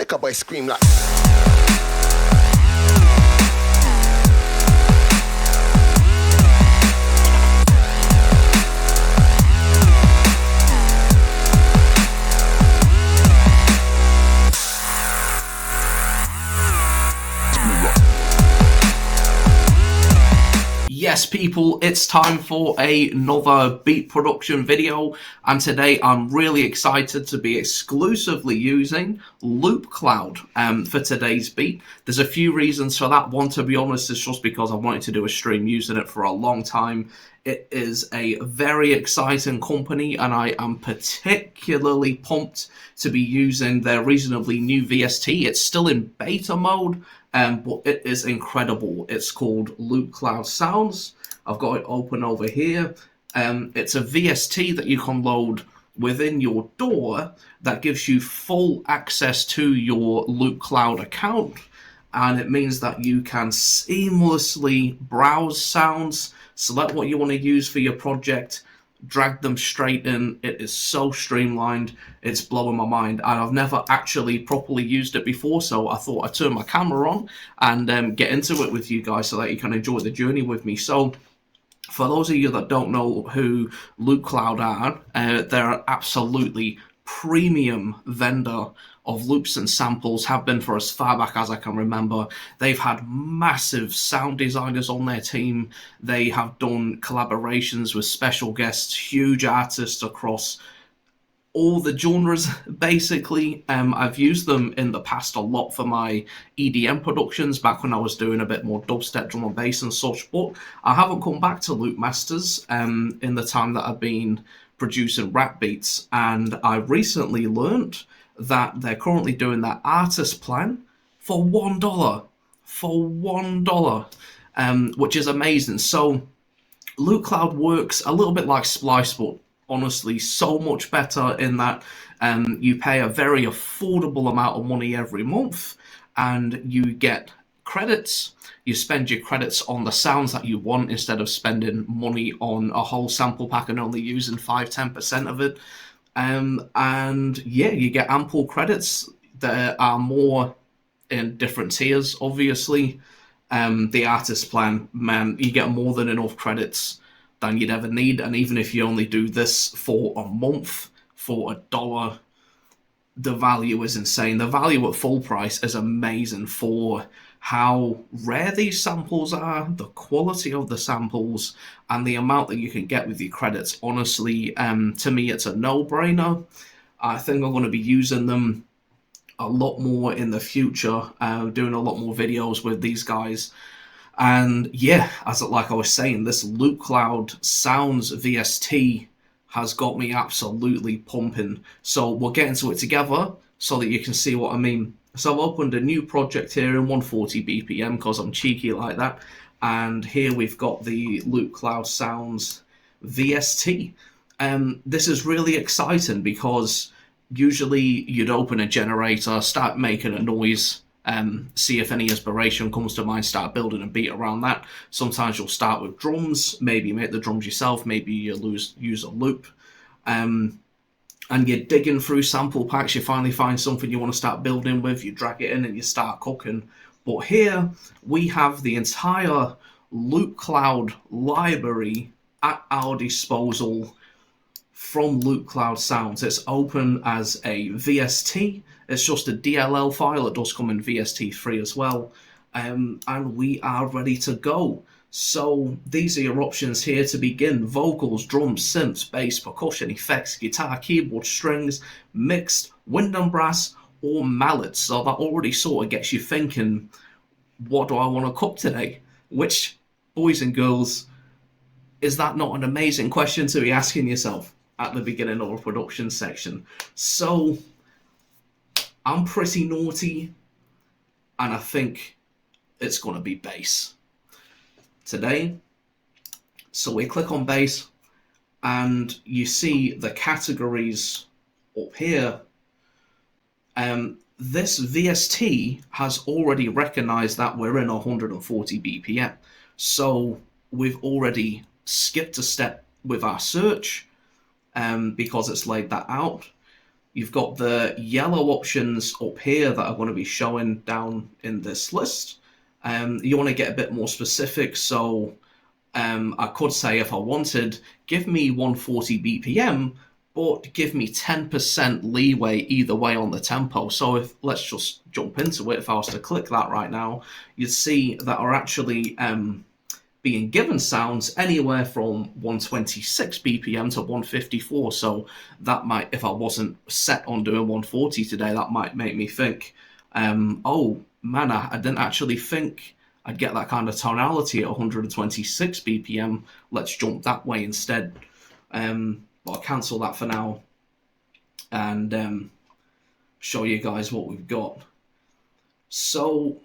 make a boy scream like. Yes, people, it's time for another beat production video, and today I'm really excited to be exclusively using Loopcloud for today's beat. There's a few reasons for that. One, to be honest, is just because I wanted to do a stream using it for a long time. It is a very exciting company, and I am particularly pumped to be using their reasonably new VST. It's still in beta mode, but it is incredible. It's called Loopcloud Sounds. I've got it open over here. It's a VST that you can load within your door that gives you full access to your Loopcloud account, and it means that you can seamlessly browse sounds, select what you want to use for your project, drag them straight in. It is so streamlined, it's blowing my mind, and I've never actually properly used it before, so I thought I'd turn my camera on and get into it with you guys so that you can enjoy the journey with me. So for those of you that don't know who Loopcloud are, they're absolutely premium vendor of loops and samples, have been for as far back as I can remember. They've had massive sound designers on their team. They have done collaborations with special guests, huge artists across all the genres, basically. I've used them in the past a lot for my EDM productions, back when I was doing a bit more dubstep, drum and bass and such, but I haven't come back to Loop Masters in the time that I've been producing rap beats, and I recently learned that they're currently doing that artist plan for $1. For $1, which is amazing. So Loopcloud works a little bit like Splice, but honestly so much better in that you pay a very affordable amount of money every month, and you get credits. You spend your credits on the sounds that you want instead of spending money on a whole sample pack and only using 5-10% of it. And yeah, you get ample credits. There are more in different tiers, obviously. The artist plan, man, you get more than enough credits than you'd ever need, and even if you only do this for a month for $1, the value is insane. The value at full price is amazing for how rare these samples are, the quality of the samples, and the amount that you can get with your credits. Honestly, to me, it's a no-brainer. I think I'm going to be using them a lot more in the future, doing a lot more videos with these guys. And yeah, like I was saying, this Loopcloud Sounds VST has got me absolutely pumping. So we'll get into it together so that you can see what I mean. So I've opened a new project here in 140 BPM because I'm cheeky like that. And here we've got the Loopcloud Sounds VST. This is really exciting because usually you'd open a generator, start making a noise, see if any inspiration comes to mind, start building a beat around that. Sometimes you'll start with drums, maybe make the drums yourself, maybe you use a loop. And you're digging through sample packs, you finally find something you want to start building with, you drag it in and you start cooking. But here we have the entire Loopcloud library at our disposal from Loopcloud Sounds. It's open as a VST. It's just a DLL file. It does come in VST3 as well. And we are ready to go. So these are your options here to begin: vocals, drums, synths, bass, percussion, effects, guitar, keyboard, strings, mixed, wind and brass, or mallets. So that already sort of gets you thinking, what do I want to cook today? Which, boys and girls, is that not an amazing question to be asking yourself at the beginning of a production section? So I'm pretty naughty, and I think it's going to be bass today. So we click on bass, and you see the categories up here. This VST has already recognized that we're in 140 BPM. So we've already skipped a step with our search because it's laid that out. You've got the yellow options up here that are going to be showing down in this list. You want to get a bit more specific, so I could say if I wanted, give me 140 BPM, but give me 10% leeway either way on the tempo. So if let's just jump into it. If I was to click that right now, you'd see that are actually being given sounds anywhere from 126 BPM to 154. So that might, if I wasn't set on doing 140 today, that might make me think, oh man, I didn't actually think I'd get that kind of tonality at 126 BPM. Let's jump that way instead. But I'll cancel that for now and show you guys what we've got. So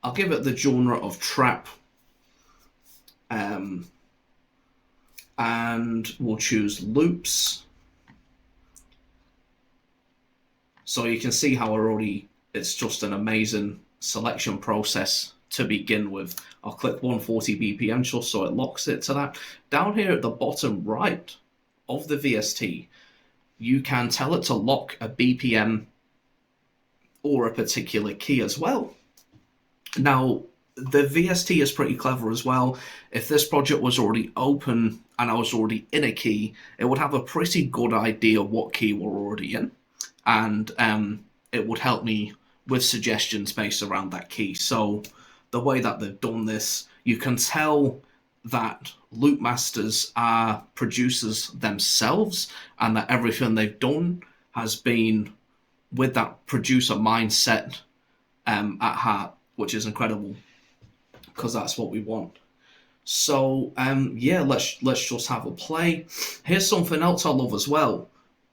I'll give it the genre of trap. And we'll choose loops. So you can see how it's just an amazing selection process to begin with. I'll click 140 BPM just so it locks it to that. Down here at the bottom right of the VST, you can tell it to lock a BPM or a particular key as well. Now, the VST is pretty clever as well. If this project was already open and I was already in a key, it would have a pretty good idea what key we're already in. And it would help me with suggestions based around that key. So the way that they've done this, you can tell that loop masters are producers themselves and that everything they've done has been with that producer mindset at heart, which is incredible because that's what we want. So yeah, let's just have a play. Here's something else I love as well.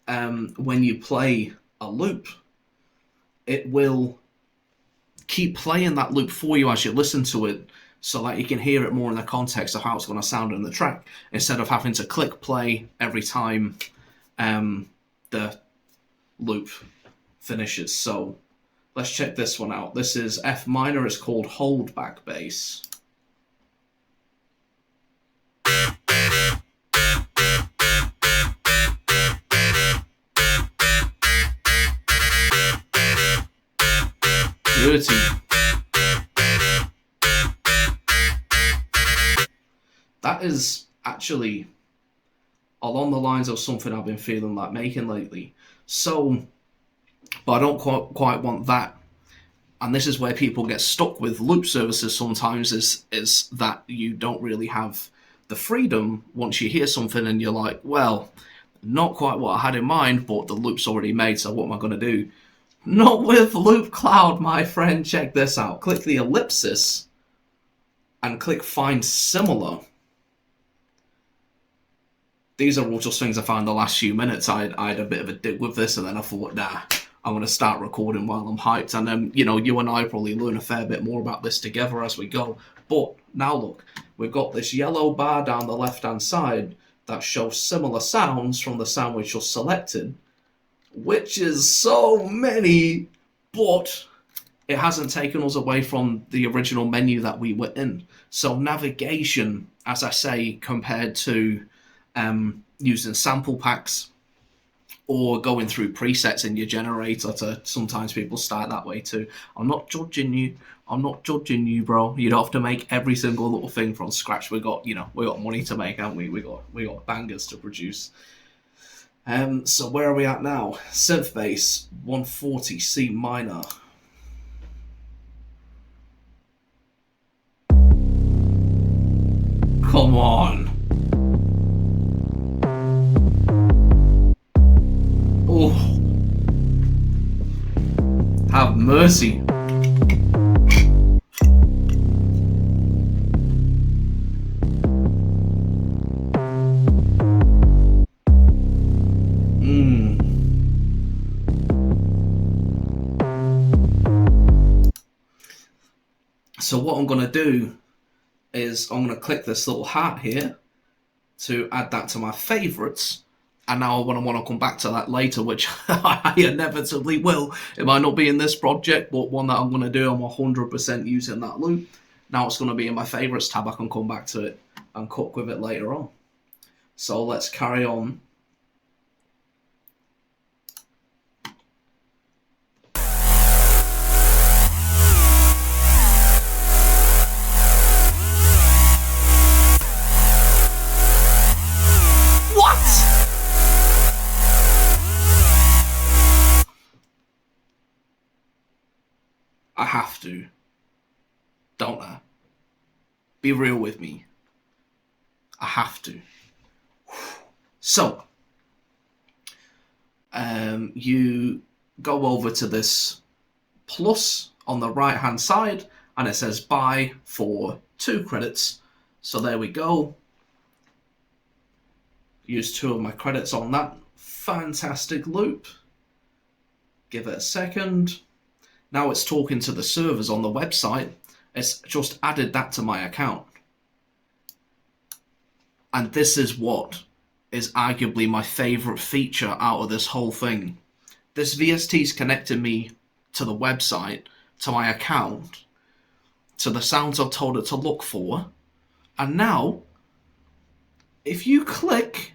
When you play a loop, it will keep playing that loop for you as you listen to it, so that you can hear it more in the context of how it's going to sound in the track, instead of having to click play every time the loop finishes. So let's check this one out. This is F minor. It's called Holdback Bass. Dirty. That is actually along the lines of something I've been feeling like making lately. So, but I don't quite want that. And this is where people get stuck with loop services sometimes, is that you don't really have the freedom once you hear something and you're like, well, not quite what I had in mind, but the loop's already made, so what am I going to do? Not with Loopcloud, my friend. Check this out. Click the ellipsis and click Find Similar. These are all just things I found the last few minutes. I had a bit of a dig with this, and then I thought, nah, I'm going to start recording while I'm hyped. And then, you know, you and I probably learn a fair bit more about this together as we go. But now look, we've got this yellow bar down the left-hand side that shows similar sounds from the sound we just selected, which is so many, but it hasn't taken us away from the original menu that we were in. So navigation, as I say, compared to using sample packs or going through presets in your generator, to sometimes people start that way too. I'm not judging you. I'm not judging you, bro. You don't have to make every single little thing from scratch. We got money to make, haven't we? We got bangers to produce. So where are we at now? Synth bass, 140 C minor. Come on. Oh. Have mercy. So what I'm going to do is I'm going to click this little hat here to add that to my favorites. And now I want to come back to that later, which I inevitably will. It might not be in this project, but one that I'm going to do, I'm 100% using that loop. Now it's going to be in my favorites tab. I can come back to it and cook with it later on. So let's carry on. I have to, don't I? Be real with me. I have to. So, you go over to this plus on the right hand side and it says buy for 2 credits. So there we go. Use 2 of my credits on that fantastic loop. Give it a second. Now it's talking to the servers on the website. It's just added that to my account. And this is what is arguably my favourite feature out of this whole thing. This VST's connected me to the website, to my account, to the sounds I've told it to look for. And now, if you click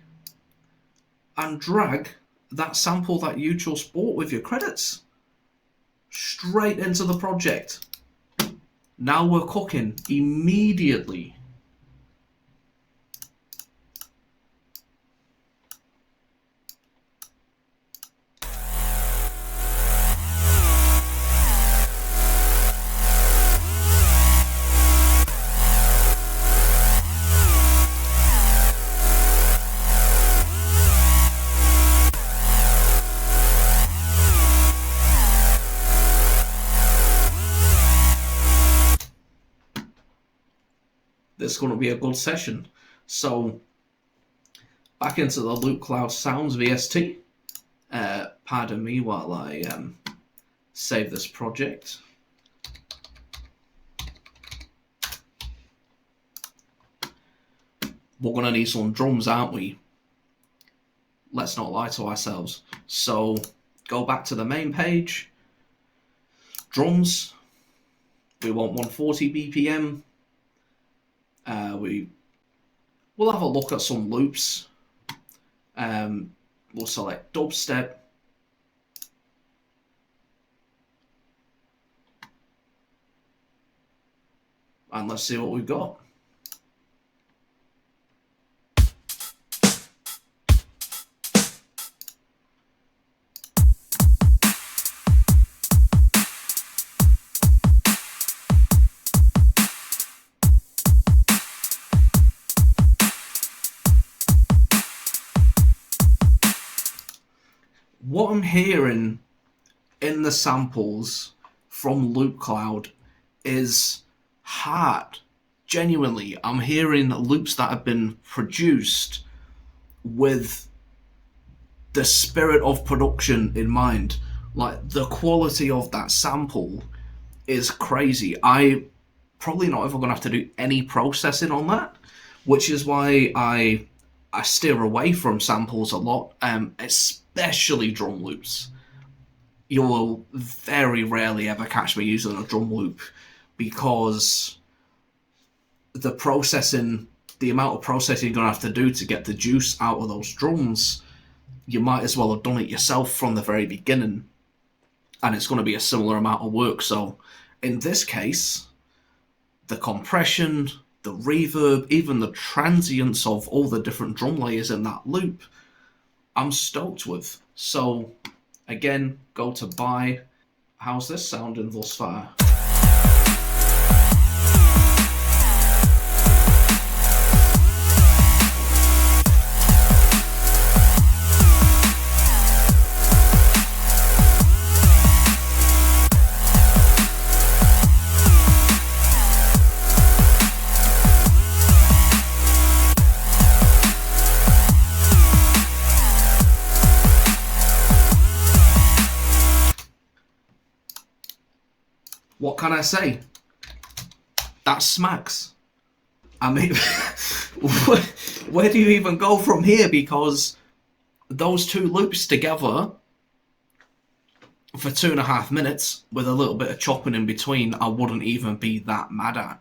and drag that sample that you just bought with your credits straight into the project, now we're cooking immediately. This is going to be a good session. So, back into the Loopcloud Sounds VST. Pardon me while I save this project. We're going to need some drums, aren't we? Let's not lie to ourselves. So, go back to the main page. Drums. We want 140 BPM. We'll have a look at some loops. We'll select Dubstep. And let's see what we've got. What I'm hearing in the samples from Loopcloud is hard. Genuinely, I'm hearing loops that have been produced with the spirit of production in mind. Like, the quality of that sample is crazy. I probably not ever going to have to do any processing on that, which is why I steer away from samples a lot, especially drum loops. You will very rarely ever catch me using a drum loop because the amount of processing you're going to have to do to get the juice out of those drums, you might as well have done it yourself from the very beginning, and it's going to be a similar amount of work. So in this case, the compression, the reverb, even the transients of all the different drum layers in that loop, I'm stoked with. So again, go to buy. How's this sounding thus far? What can I say? That smacks. I mean, where do you even go from here? Because those 2 loops together for 2.5 minutes with a little bit of chopping in between, I wouldn't even be that mad at.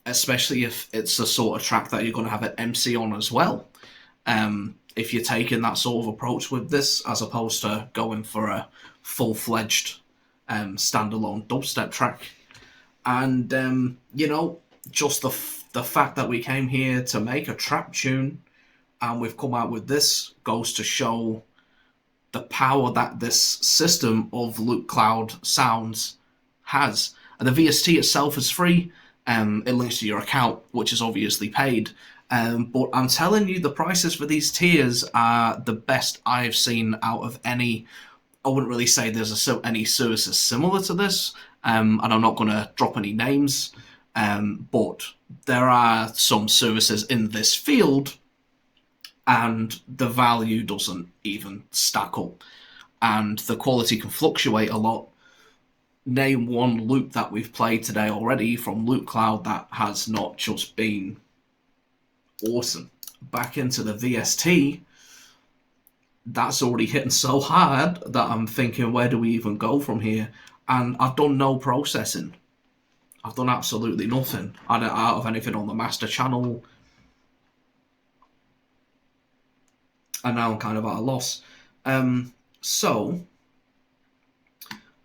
Especially if it's the sort of track that you're going to have an MC on as well. If you're taking that sort of approach with this, as opposed to going for a full-fledged standalone dubstep track. And just the fact that we came here to make a trap tune and we've come out with this goes to show the power that this system of Loopcloud Sounds has. And the VST itself is free. It links to your account, which is obviously paid. But I'm telling you, the prices for these tiers are the best I've seen out of any. I wouldn't really say there's any services similar to this, and I'm not going to drop any names, but there are some services in this field, and the value doesn't even stack up, and the quality can fluctuate a lot. Name one loop that we've played today already from Loopcloud that has not just been awesome. Back into the VST, that's already hitting so hard that I'm thinking, where do we even go from here? And I've done no processing. I've done absolutely nothing out of anything on the master channel. And now I'm kind of at a loss. So,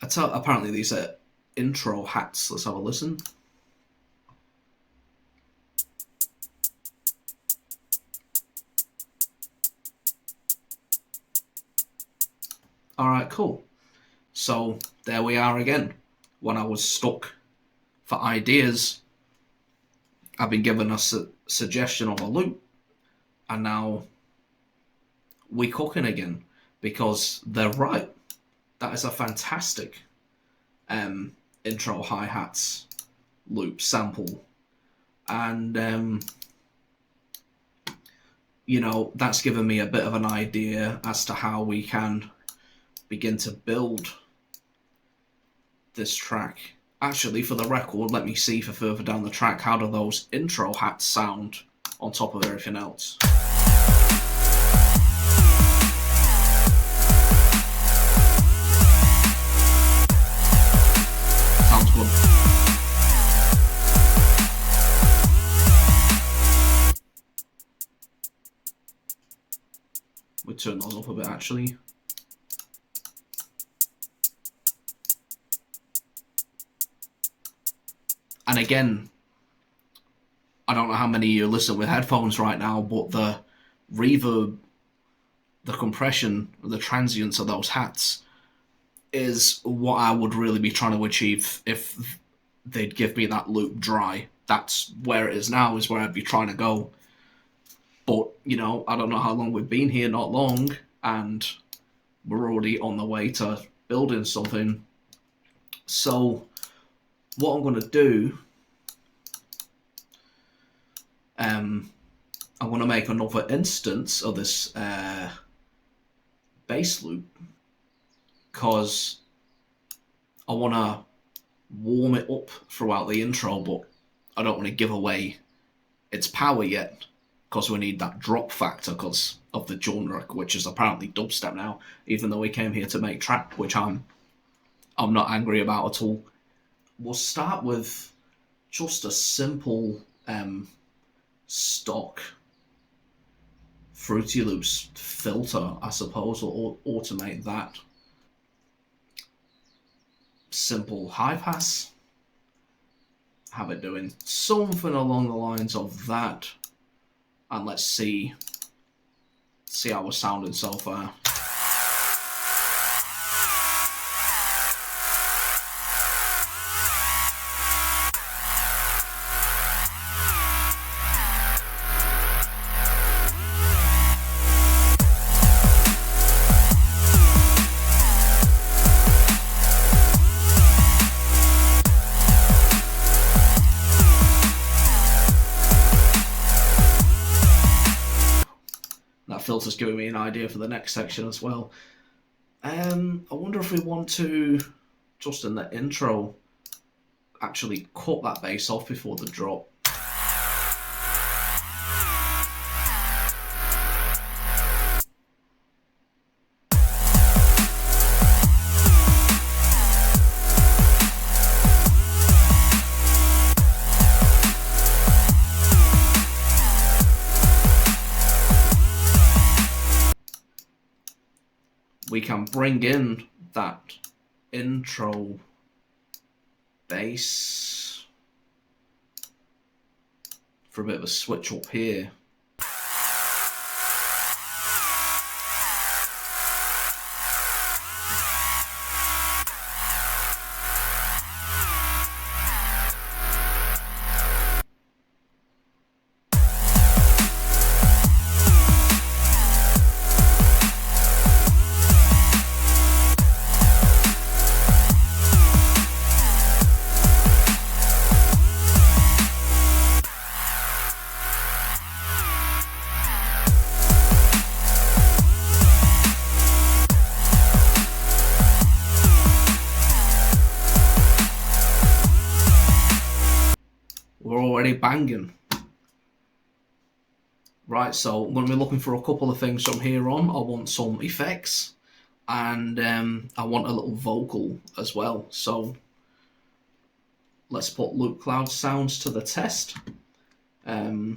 apparently these are intro hats. Let's have a listen. Alright, cool. So, there we are again. When I was stuck for ideas, I've been given a suggestion of a loop, and now we're cooking again, because they're right. That is a fantastic intro hi-hats loop sample, and you know, that's given me a bit of an idea as to how we can begin to build this track. Actually, for the record, let me see for further down the track, how do those intro hats sound on top of everything else? Sounds good. We'll turn those up a bit, actually. And again, I don't know how many of you listen with headphones right now, but the reverb, the compression, the transients of those hats is what I would really be trying to achieve if they'd give me that loop dry. That's where it is now, is where I'd be trying to go. But, you know, I don't know how long we've been here, not long, and we're already on the way to building something. So what I'm going to do, I'm going to make another instance of this bass loop, because I want to warm it up throughout the intro, but I don't want to give away its power yet, because we need that drop factor because of the genre, which is apparently dubstep now, even though we came here to make trap, which I'm not angry about at all. We'll start with just a simple stock Fruity Loops filter, I suppose. We'll automate that. Simple high pass. Have it doing something along the lines of that. And let's see how we're sounding so far. Filter's giving me an idea for the next section as well. I wonder if we want to, just in the intro, actually cut that bass off before the drop. We can bring in that intro bass for a bit of a switch up here. already banging. Right, so I'm going to be looking for a couple of things from here on. I want some effects, and I want a little vocal as well. So let's put Loopcloud sounds to the test. I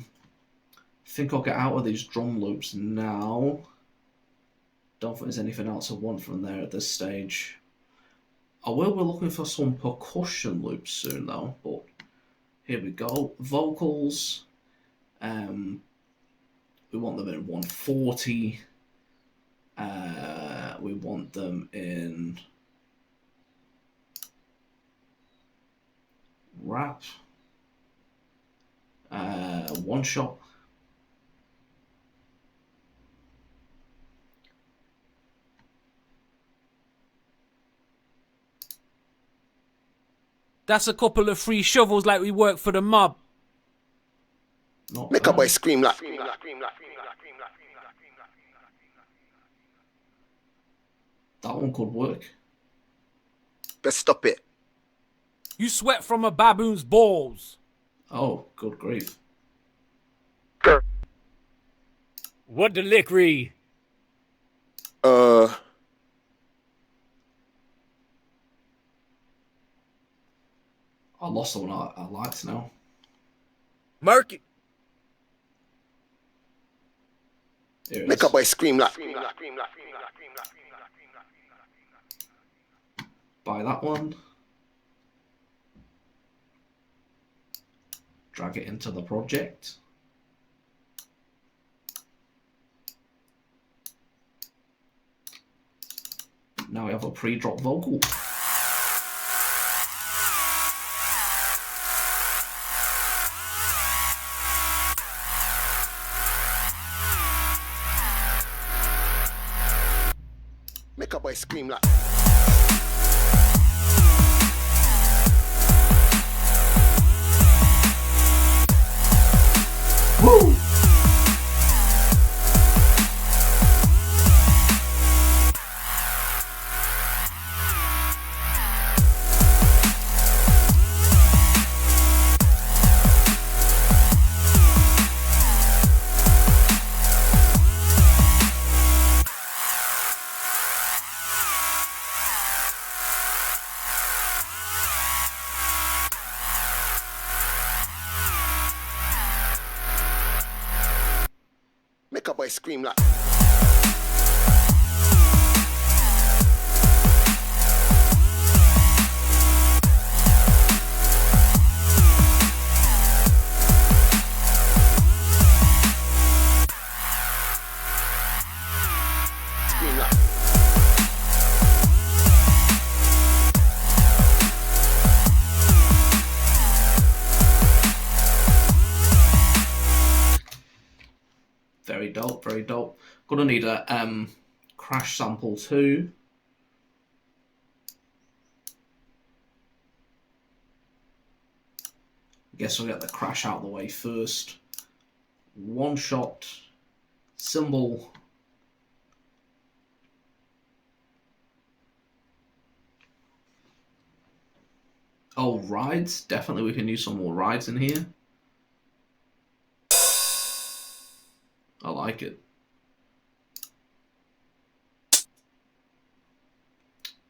think I'll get out of these drum loops now. Don't think there's anything else I want from there at this stage. I will be looking for some percussion loops soon though, but here we go. Vocals. We want them in 140. We want them in rap. One shot. That's a couple of free shovels like we work for the mob. Not Make bad. a boy scream like. That one could work. Let's stop it. You sweat from a baboon's balls. Oh, good grief. What the lickery? I lost the one I liked now. Mark it. Here it Make is. a boy scream like. Buy that one. Drag it into the project. Now we have a pre-drop vocal. Make a boy scream like. Woo! Make a boy scream like. Scream like. Very dope, very dope. Gonna need a crash sample too. Guess we'll get the crash out of the way first. One shot, cymbal. Oh, rides. Definitely we can use some more rides in here. I like it.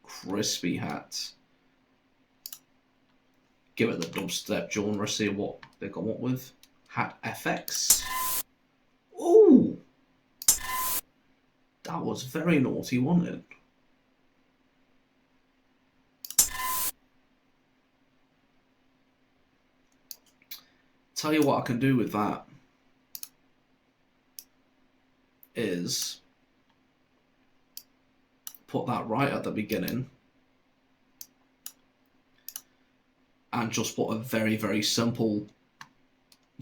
Crispy hats. Give it the dubstep genre, see what they come up with. Hat FX. Ooh! That was very naughty, wasn't it? Tell you what I can do with that is put that right at the beginning and just put a very, very simple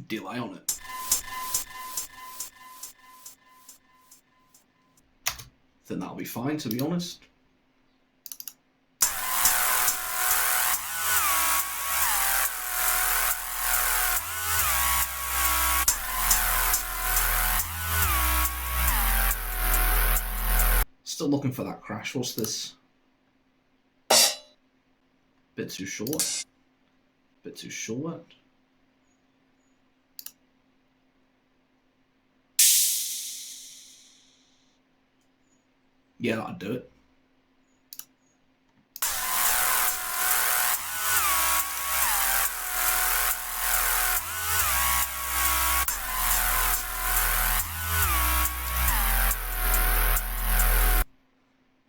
delay on it. I think that'll be fine, to be honest. Still looking for that crash. What's this? Bit too short. Bit too short. Yeah, that'd do it.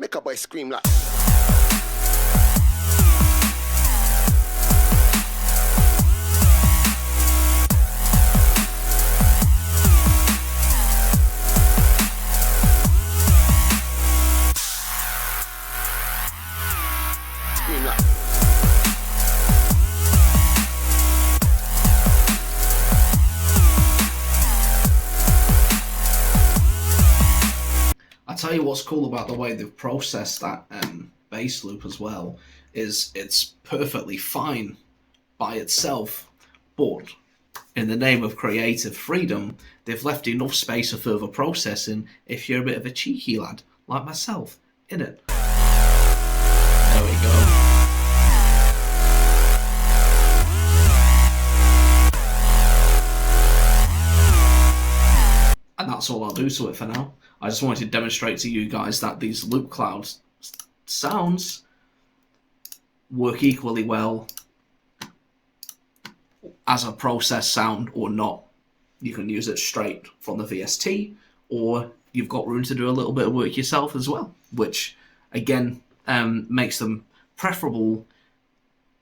Make a boy scream like. Scream like. I tell you what's cool about the way they've processed that bass loop as well is it's perfectly fine by itself, but in the name of creative freedom, they've left enough space for further processing if you're a bit of a cheeky lad like myself, innit? There we go. And that's all I'll do to it for now. I just wanted to demonstrate to you guys that these Loopcloud sounds work equally well as a processed sound or not. You can use it straight from the VST, or you've got room to do a little bit of work yourself as well, which again makes them preferable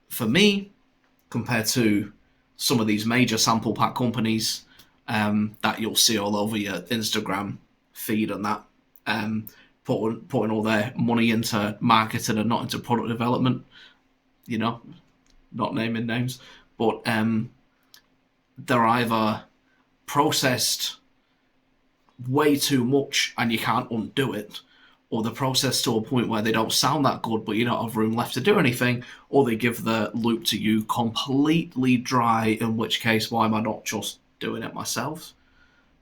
for me compared to some of these major sample pack companies that you'll see all over your Instagram feed and that, putting all their money into marketing and not into product development, you know, not naming names, but they're either processed way too much and you can't undo it, or they're processed to a point where they don't sound that good but you don't have room left to do anything, or they give the loop to you completely dry, in which case why am I not just doing it myself?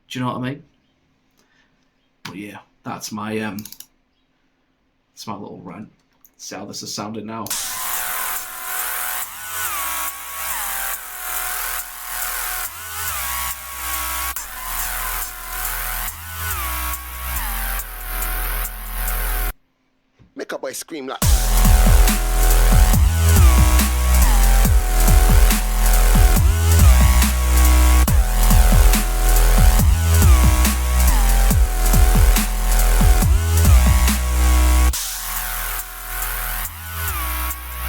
Do you know what I mean? But yeah, that's my little rant. See how this is sounding now. Make a boy scream like.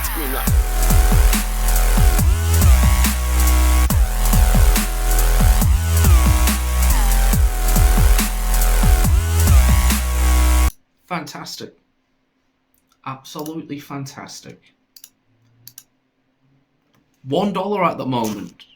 Scream like. Fantastic. Absolutely fantastic. $1 at the moment.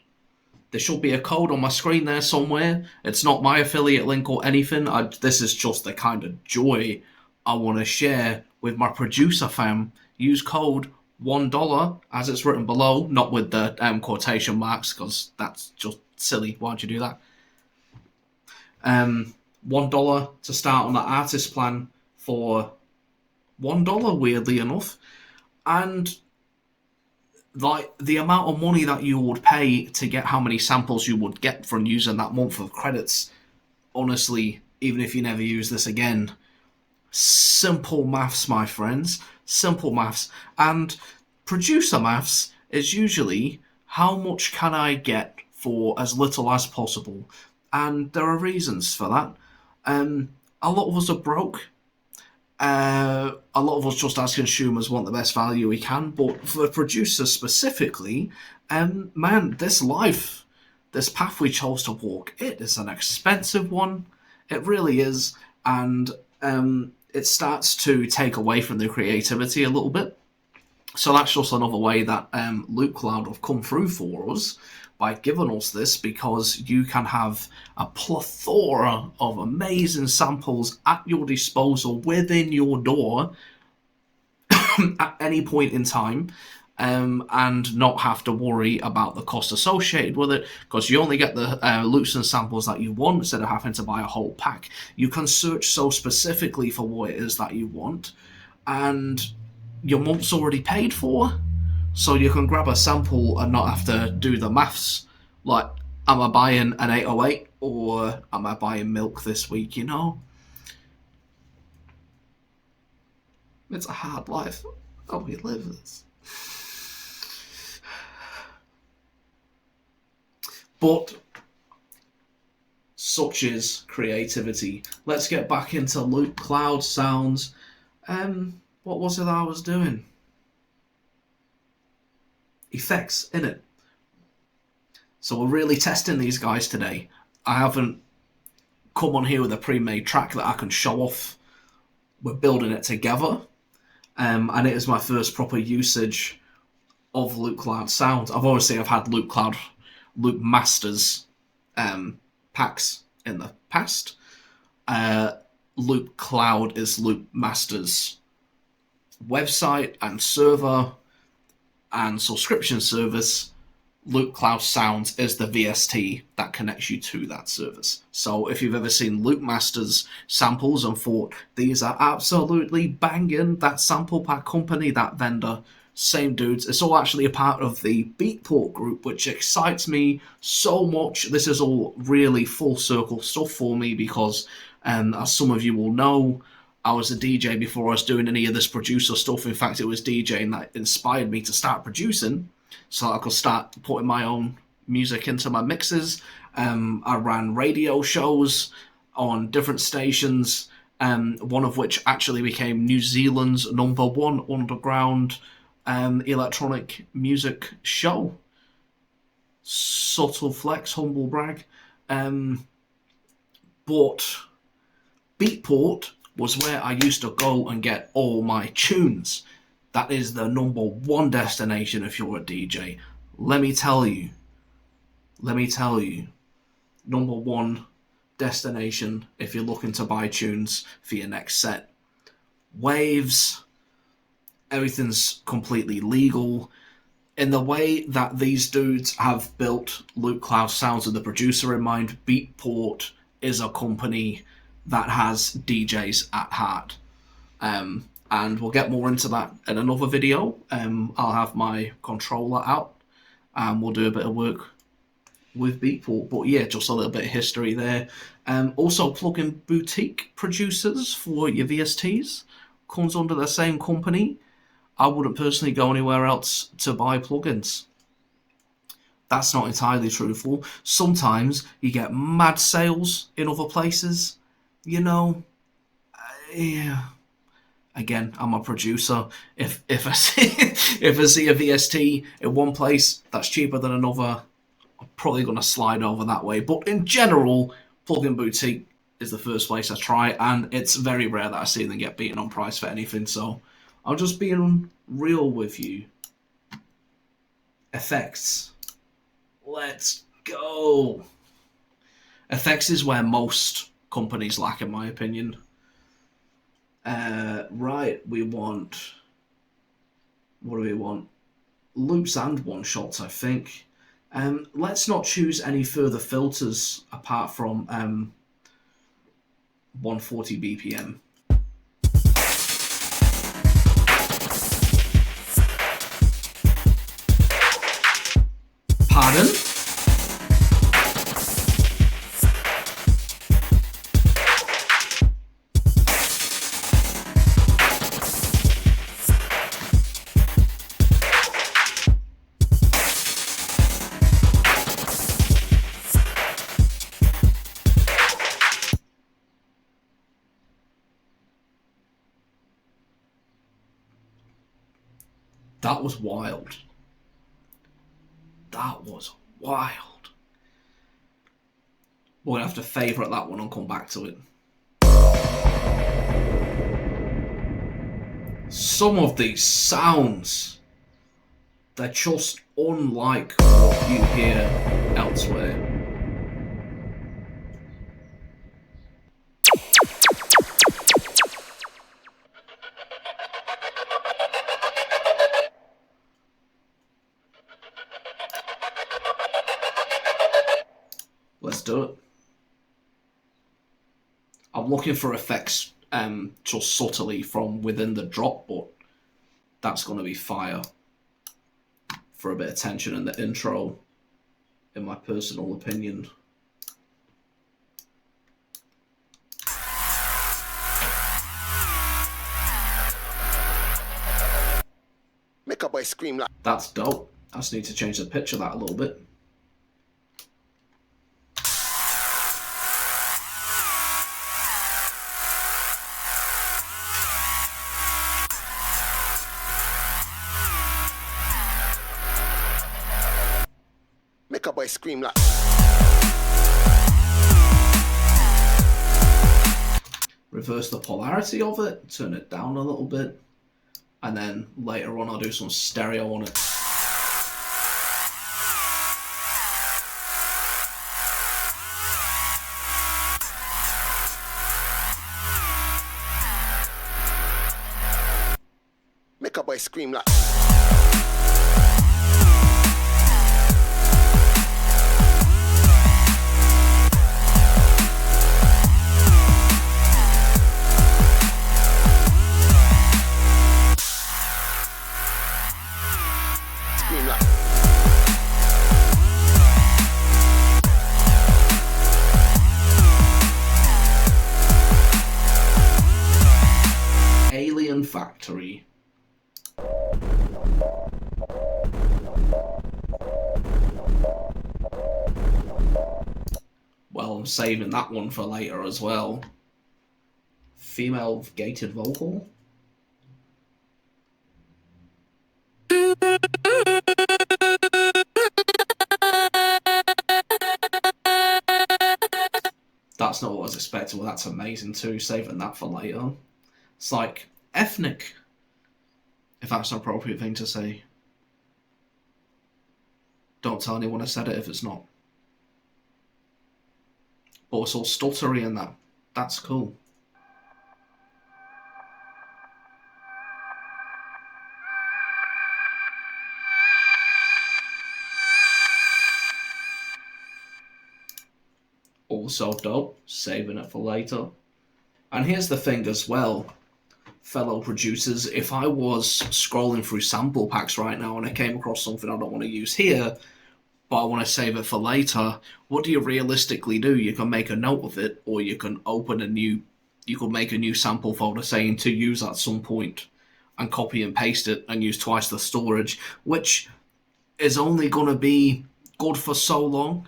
There should be a code on my screen there somewhere. It's not my affiliate link or anything. This is just the kind of joy I want to share with my producer fam. Use code $1 as it's written below, not with the quotation marks, because that's just silly. Why don't you do that? $1 to start on the artist plan for $1, weirdly enough, and like the amount of money that you would pay to get how many samples you would get from using that month of credits, honestly, even if you never use this again, simple maths, my friends, simple maths. And producer maths is usually how much can I get for as little as possible, and there are reasons for that. A lot of us are broke. A lot of us just as consumers want the best value we can, but for producers specifically, man, this life, this path we chose to walk, it is an expensive one. It really is, and it starts to take away from the creativity a little bit. So that's just another way that Loopcloud have come through for us by giving us this, because you can have a plethora of amazing samples at your disposal within your door at any point in time, and not have to worry about the cost associated with it, because you only get the loops and samples that you want instead of having to buy a whole pack. You can search so specifically for what it is that you want, and your month's already paid for. So you can grab a sample and not have to do the maths, like, am I buying an 808 or am I buying milk this week, you know? It's a hard life. Oh, we live this. But such is creativity. Let's get back into Loopcloud sounds. What was it I was doing? Effects, innit? So we're really testing these guys today. I haven't come on here with a pre-made track that I can show off. We're building it together. And it is my first proper usage of Loopcloud sounds. I've had Loopcloud Loop Masters packs in the past. Loopcloud is Loop Masters website and server and subscription service. Loopcloud Sounds is the VST that connects you to that service. So if you've ever seen Loop Masters samples and thought, these are absolutely banging, that sample pack company, that vendor, same dudes. It's all actually a part of the Beatport group, which excites me so much. This is all really full circle stuff for me because, as some of you will know, I was a DJ before I was doing any of this producer stuff. In fact, it was DJing that inspired me to start producing, so I could start putting my own music into my mixes. I ran radio shows on different stations, one of which actually became New Zealand's #1 underground electronic music show. Subtle flex, humble brag. But Beatport was where I used to go and get all my tunes. That is the #1 destination if you're a DJ. Let me tell you, #1 destination if you're looking to buy tunes for your next set. Waves, everything's completely legal. In the way that these dudes have built Loopcloud Sounds with the producer in mind, Beatport is a company that has DJs at heart. And we'll get more into that in another video. I'll have my controller out and we'll do a bit of work with Beatport. But yeah, just a little bit of history there. Also, plugin boutique producers for your VSTs comes under the same company. I wouldn't personally go anywhere else to buy plugins. That's not entirely truthful. Sometimes you get mad sales in other places, you know. Yeah. Again, I'm a producer. If I see a VST in one place that's cheaper than another, I'm probably going to slide over that way. But in general, plugin boutique is the first place I try, and it's very rare that I see them get beaten on price for anything. So I'm just being real with you. Effects. Let's go. Effects is where most companies lack, in my opinion. Right, we want... What do we want? Loops and one-shots, I think. Let's not choose any further filters apart from 140 BPM. Pardon? That was wild. That was wild. We're going to have to favourite that one and come back to it. Some of these sounds, they're just unlike what you hear elsewhere. Let's do it. I'm looking for effects just subtly from within the drop, but that's going to be fire for a bit of tension in the intro, in my personal opinion. boy scream like. That's dope. I just need to change the pitch of that a little bit. Make a boy scream like. Reverse the polarity of it, turn it down a little bit, and then later on I'll do some stereo on it. Make a boy scream like. Scream like. Alien Factory. Well, I'm saving that one for later as well. Female gated vocal. That's not what I was expecting. Well, that's amazing too. Saving that for later. It's like ethnic, if that's an appropriate thing to say. Don't tell anyone I said it if it's not. But it's all stuttery and that. That's cool. Also dope. Saving it for later. And here's the thing as well, fellow producers. If I was scrolling through sample packs right now and I came across something I don't want to use here, but I want to save it for later, what do you realistically do? You can make a note of it, or you can you could make a new sample folder saying to use at some point and copy and paste it and use twice the storage, which is only going to be good for so long.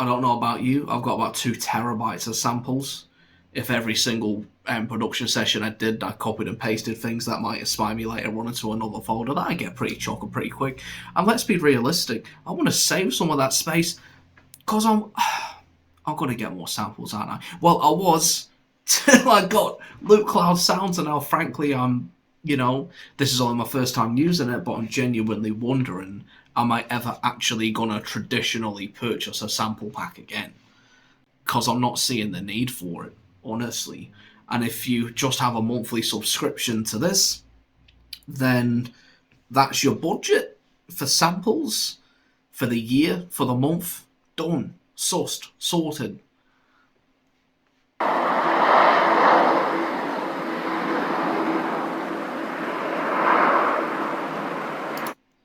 I don't know about you, I've got about 2 terabytes of samples. If every single production session I did, I copied and pasted things that might inspire me later on into another folder, that I get pretty chocker pretty quick. And let's be realistic, I want to save some of that space because I'm going to get more samples, aren't I? Well, I was till I got Loopcloud sounds, and now frankly this is only my first time using it, but I'm genuinely wondering, am I ever actually going to traditionally purchase a sample pack again? Because I'm not seeing the need for it, honestly. And if you just have a monthly subscription to this, then that's your budget for samples for the year, for the month. Done. Sussed. Sorted.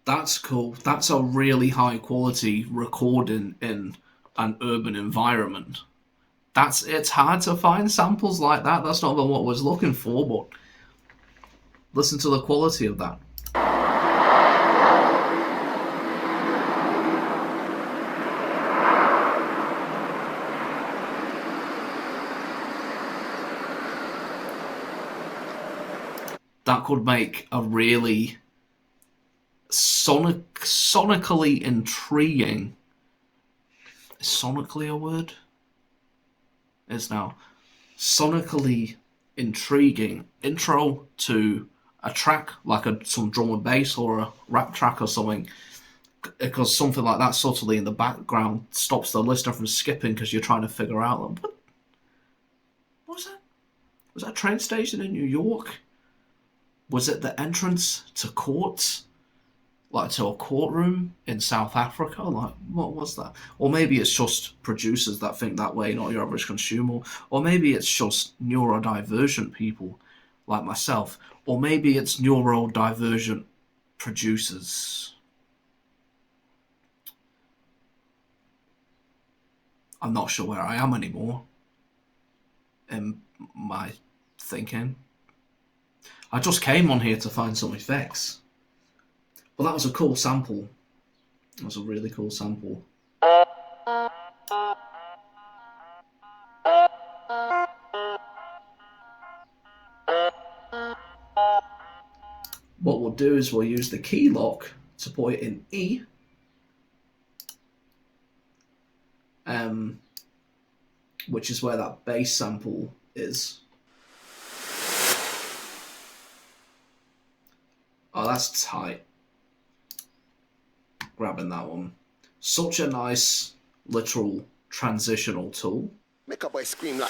That's cool. That's a really high quality recording in an urban environment. It's hard to find samples like that. That's not what I was looking for, but listen to the quality of that. That could make a really sonically intriguing. Is sonically a word? Is now sonically intriguing intro to a track, like some drum and bass or a rap track or something, because something like that subtly in the background stops the listener from skipping because you're trying to figure out, what was that? Was that a train station in New York? Was it the entrance to courts? Like to a courtroom in South Africa? Like, what was that? Or maybe it's just producers that think that way, not your average consumer. Or maybe it's just neurodivergent people like myself. Or maybe it's neurodivergent producers. I'm not sure where I am anymore in my thinking. I just came on here to find some effects. But that was a cool sample. That was a really cool sample. What we'll do is we'll use the key lock to put it in E. Which is where that bass sample is. Oh, that's tight. Grabbing that one. Such a nice, literal, transitional tool. Make a boy scream like.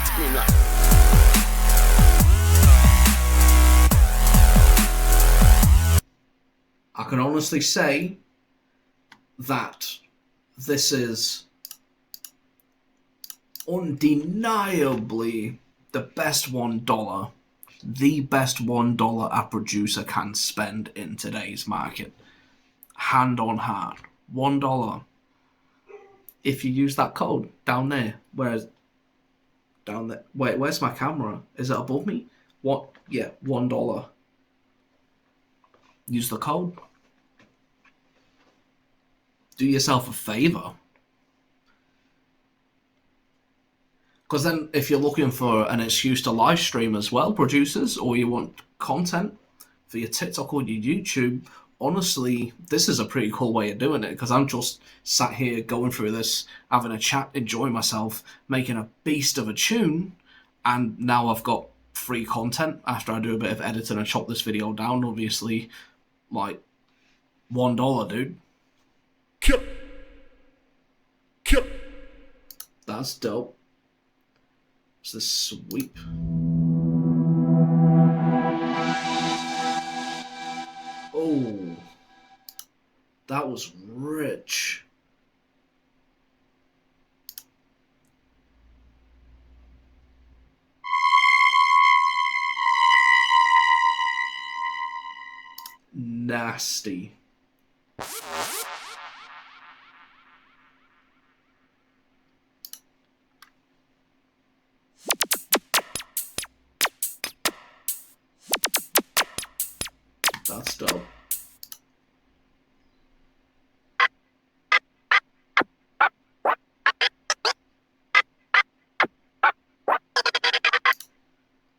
Scream like. I can honestly say that this is undeniably the best $1, the best $1 a producer can spend in today's market. Hand on heart, $1. If you use that code down there, where's down there? Wait, where's my camera? Is it above me? What? Yeah, $1. Use the code. Do yourself a favor. Because then if you're looking for an excuse to live stream as well, producers, or you want content for your TikTok or your YouTube, honestly, this is a pretty cool way of doing it, because I'm just sat here going through this, having a chat, enjoying myself, making a beast of a tune, and now I've got free content after I do a bit of editing and chop this video down, obviously, like, $1, dude. Kill. That's dope. It's the sweep. Oh, that was rich. Nasty. That's dope.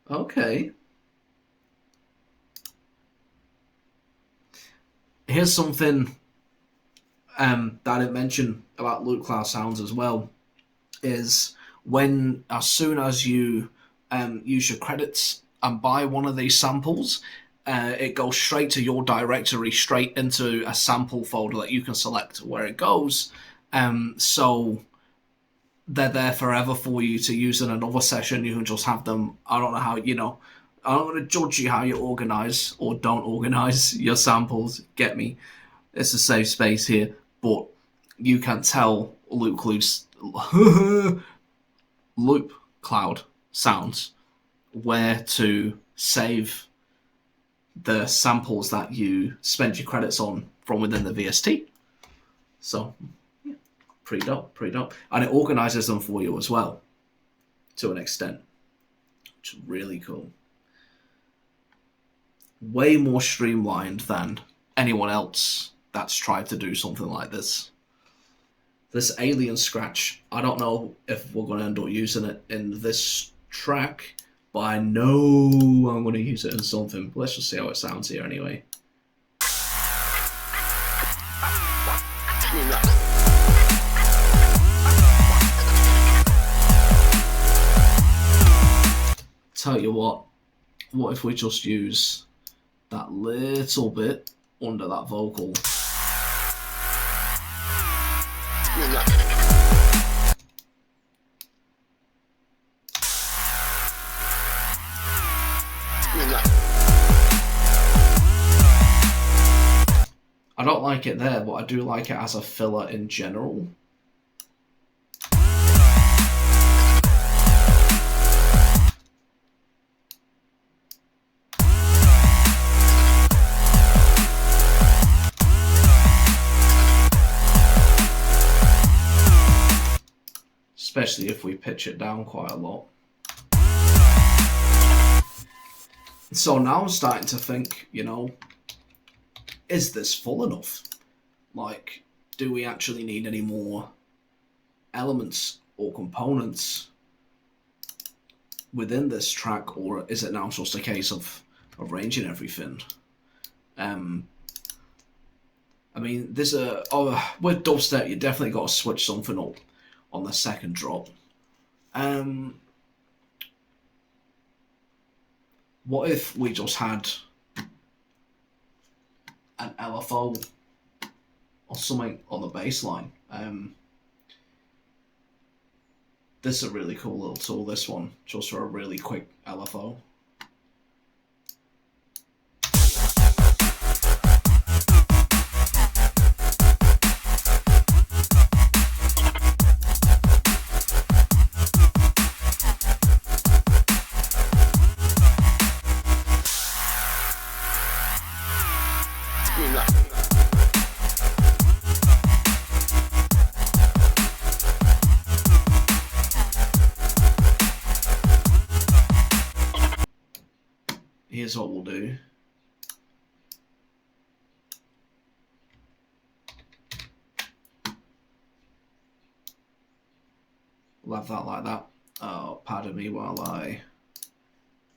Okay. Here's something that I didn't mention about Loopcloud sounds as well, is as soon as you use your credits and buy one of these samples, it goes straight to your directory, straight into a sample folder that you can select where it goes. So they're there forever for you to use in another session. You can just have them. I don't know how, I'm not going to judge you how you organize or don't organize your samples. Get me? It's a safe space here, but you can tell Loopcloud sounds where to save the samples that you spend your credits on from within the VST. So, yeah, pretty dope. And it organizes them for you as well, to an extent, which is really cool. Way more streamlined than anyone else that's tried to do something like this. This alien scratch, I don't know if we're going to end up using it in this track, but I know I'm going to use it in something. Let's just see how it sounds here anyway. Scream like. Tell you what if we just use that little bit under that vocal? Scream like. Scream like. I don't like it there, but I do like it as a filler in general. especially if we pitch it down quite a lot. So now I'm starting to think, you know, is this full enough? Like, do we actually need any more elements or components within this track, or is it now just a case of arranging everything? I mean, with dubstep, you definitely got to switch something up on the second drop. What if we just had an LFO or something on the bass line? This is a really cool little tool, this one, just for a really quick LFO. Scream like. Here's what we'll do. We'll have that like that. Pardon me while I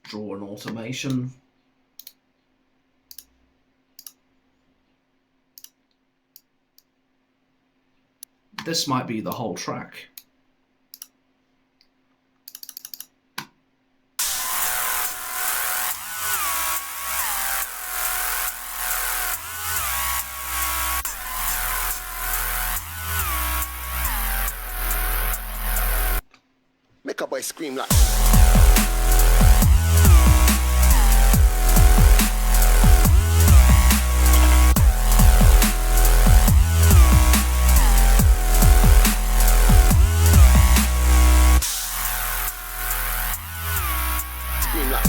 draw an automation. This might be the whole track. Make a boy scream like. Scream like.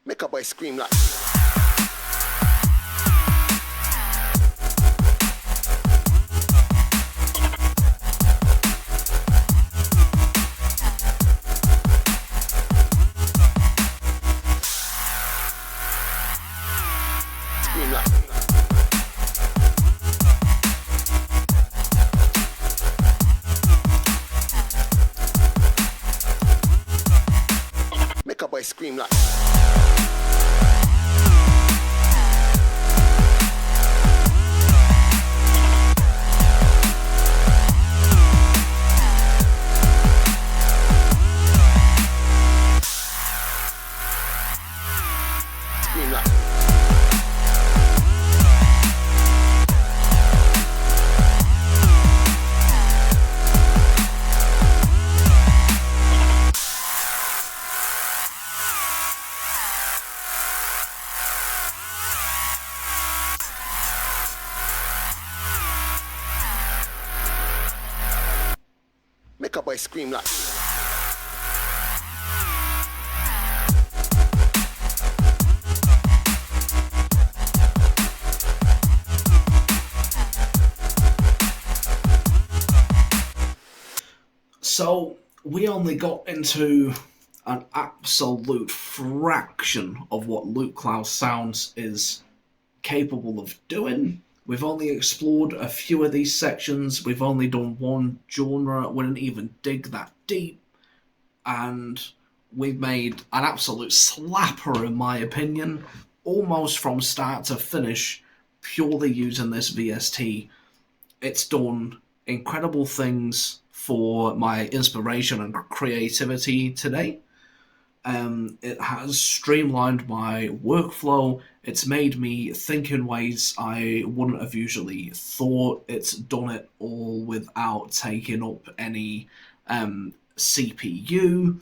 Make a boy scream like. Scream like. Make a boy scream like. Scream like. Make a boy scream like. So we only got into an absolute fraction of what Loopcloud Sounds is capable of doing. We've only explored a few of these sections. We've only done one genre. We didn't even dig that deep. And we've made an absolute slapper, in my opinion, almost from start to finish, purely using this VST. It's done incredible things for my inspiration and creativity today. It has streamlined my workflow. It's made me think in ways I wouldn't have usually thought. It's done it all without taking up any CPU.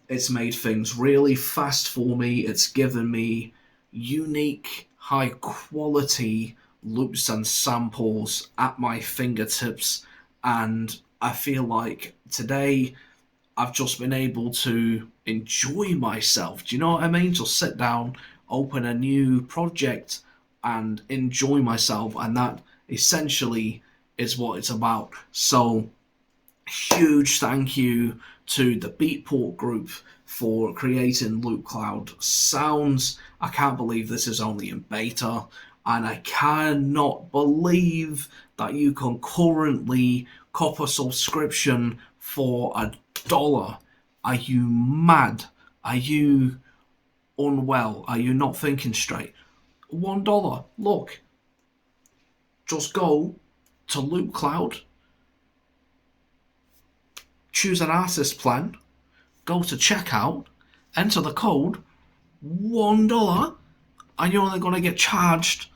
It's made things really fast for me. It's given me unique high quality loops and samples at my fingertips, and I feel like today I've just been able to enjoy myself. Do you know what I mean? Just sit down, open a new project, and enjoy myself, and that essentially is what it's about. So, huge thank you to the Beatport group for creating Loopcloud sounds. I can't believe this is only in beta, and I cannot believe that you can currently cop a subscription for $1. Are you mad? Are you unwell? Are you not thinking straight? $1. Look, just go to Loopcloud, choose an artist plan, go to checkout, enter the code, $1, and you're only going to get charged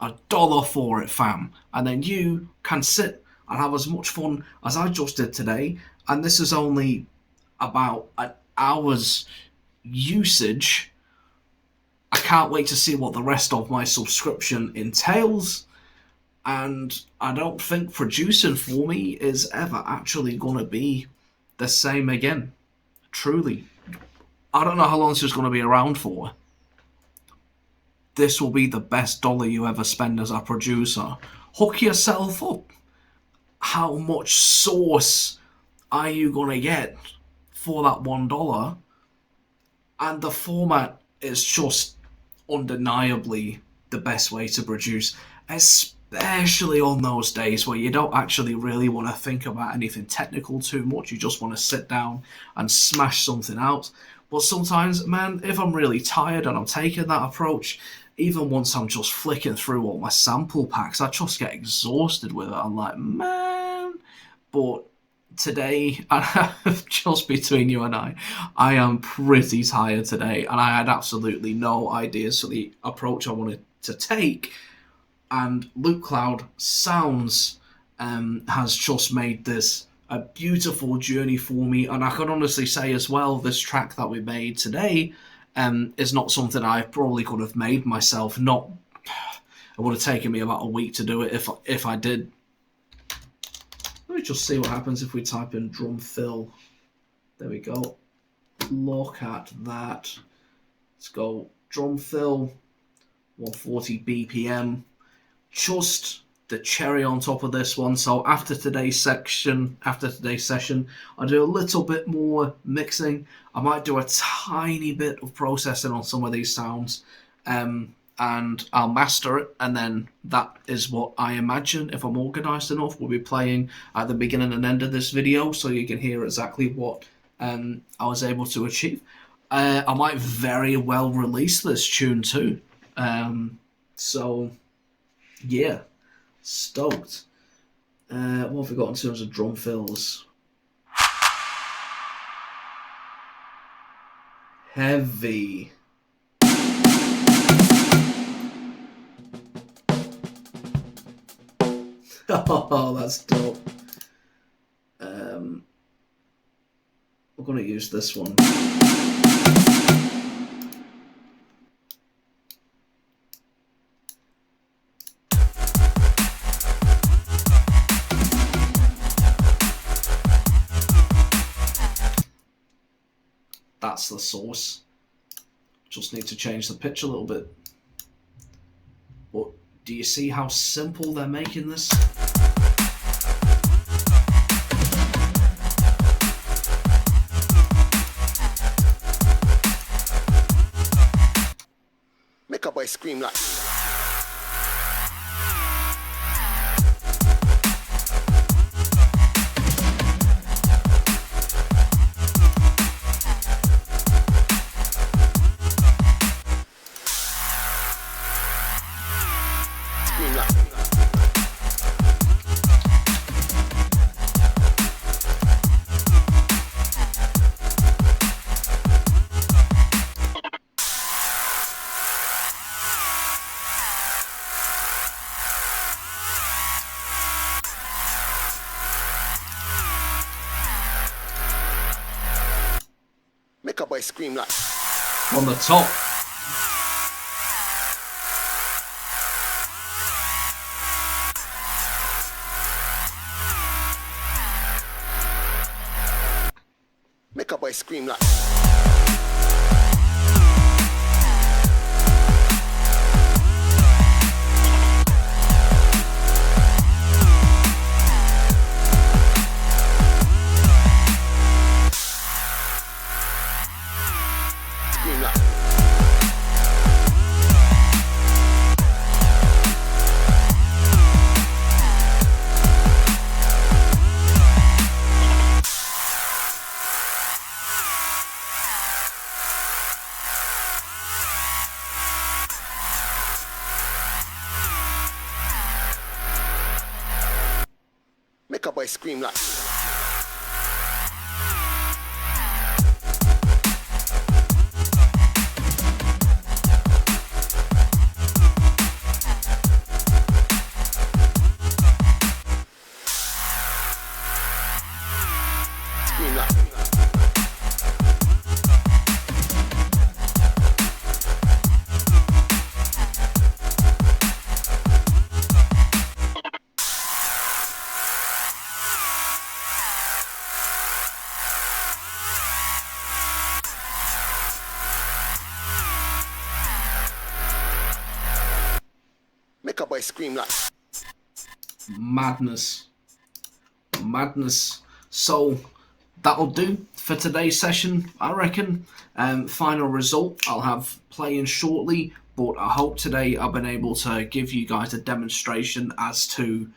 $1 for it, fam. And then you can sit and have as much fun as I just did today. And this is only about an hour's usage. I can't wait to see what the rest of my subscription entails. And I don't think producing for me is ever actually going to be the same again. Truly. I don't know how long this is going to be around for. This will be the best dollar you ever spend as a producer. Hook yourself up. How much sauce are you going to get for that $1? And the format is just undeniably the best way to produce, especially on those days where you don't actually really want to think about anything technical too much. You just want to sit down and smash something out. But sometimes, man, if I'm really tired and I'm taking that approach, even once I'm just flicking through all my sample packs, I just get exhausted with it. I'm like, man. But today, just between you and I am pretty tired today, and I had absolutely no ideas for the approach I wanted to take. And Loopcloud Sounds has just made this a beautiful journey for me, and I can honestly say as well, this track that we made today is not something I probably could have made myself. It would have taken me about a week to do it if I did. Let me just see what happens if we type in drum fill. There we go. Look at that. Let's go drum fill, 140 BPM. Just the cherry on top of this one. So after today's session, I do a little bit more mixing. I might do a tiny bit of processing on some of these sounds, and I'll master it, and then that is what I imagine, if I'm organised enough, we'll be playing at the beginning and end of this video, so you can hear exactly what I was able to achieve. I might very well release this tune too. So yeah, stoked. What have we got in terms of drum fills? Heavy. Oh, that's dope. We're going to use this one. That's the source. Just need to change the pitch a little bit. But do you see how simple they're making this? Make a boy scream like. Scream like. Make a boy scream like. On the top. Make a boy scream like. Scream like. Make a boy scream like. Scream like. Make a boy scream like. Madness. So that'll do for today's session, I reckon. Final result I'll have playing shortly, but I hope today I've been able to give you guys a demonstration as to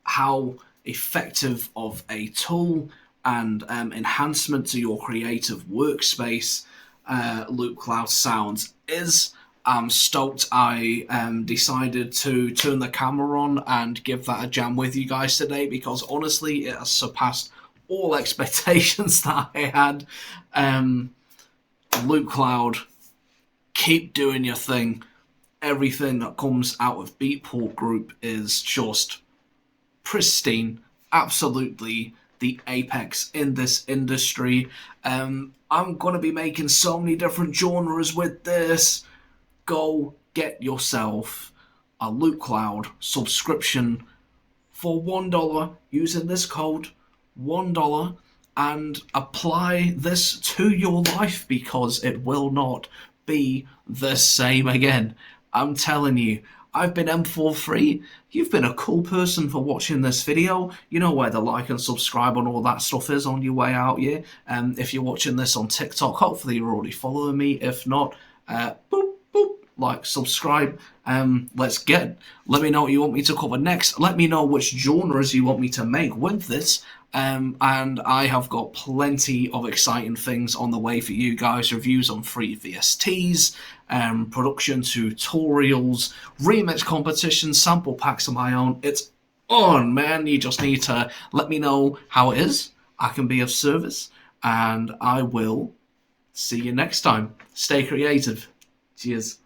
how effective of a tool and enhancement to your creative workspace Loopcloud Sounds is. I'm stoked I decided to turn the camera on and give that a jam with you guys today, because honestly it has surpassed all expectations that I had. Loopcloud, keep doing your thing. Everything that comes out of Beatport Group is just pristine, absolutely the apex in this industry. I'm going to be making so many different genres with this. Go get yourself a Loopcloud subscription for $1 using this code $1 and apply this to your life, because it will not be the same again. I'm telling you. I've been M43. You've been a cool person for watching this video. You know where the like and subscribe and all that stuff is on your way out, yeah? If you're watching this on TikTok, hopefully you're already following me. If not, boop, boop, like, subscribe. Let me know what you want me to cover next. Let me know which genres you want me to make with this. And I have got plenty of exciting things on the way for you guys. Reviews on free VSTs, production tutorials, remix competitions, sample packs of my own. It's on, man. You just need to let me know how it is. I can be of service, and I will see you next time. Stay creative. Cheers.